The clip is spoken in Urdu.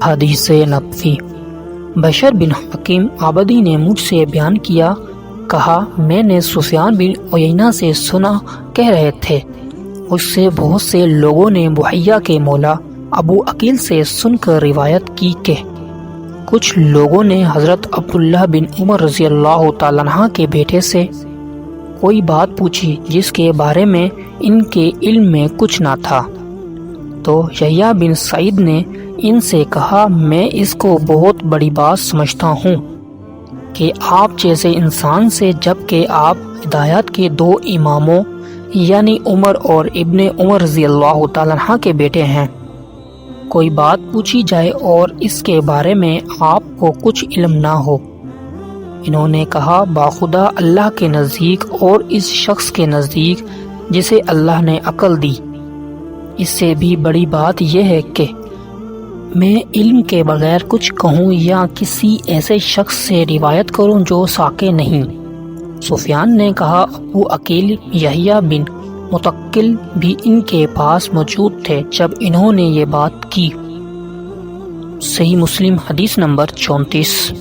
حدیث نبوی۔ بشر بن حکیم عابدی نے مجھ سے بیان کیا، کہا میں نے سفیان بن عیینہ سے سنا، کہہ رہے تھے اس سے بہت سے لوگوں نے بحیہ کے مولا ابو عقیل سے سن کر روایت کی کہ کچھ لوگوں نے حضرت عبداللہ بن عمر رضی اللہ تعالیٰ عنہ کے بیٹے سے کوئی بات پوچھی جس کے بارے میں ان کے علم میں کچھ نہ تھا، تو یحییٰ بن سعید نے ان سے کہا میں اس کو بہت بڑی بات سمجھتا ہوں کہ آپ جیسے انسان سے، جب کہ آپ ہدایت کے دو اماموں یعنی عمر اور ابن عمر رضی اللہ تعالیٰ عنہ کے بیٹے ہیں، کوئی بات پوچھی جائے اور اس کے بارے میں آپ کو کچھ علم نہ ہو۔ انہوں نے کہا باخدا اللہ کے نزدیک اور اس شخص کے نزدیک جسے اللہ نے عقل دی، اس سے بھی بڑی بات یہ ہے کہ میں علم کے بغیر کچھ کہوں یا کسی ایسے شخص سے روایت کروں جو ساکت نہیں۔ سفیان نے کہا ابو عقیل یحییٰ بن متکل بھی ان کے پاس موجود تھے جب انہوں نے یہ بات کی۔ صحیح مسلم حدیث نمبر 34۔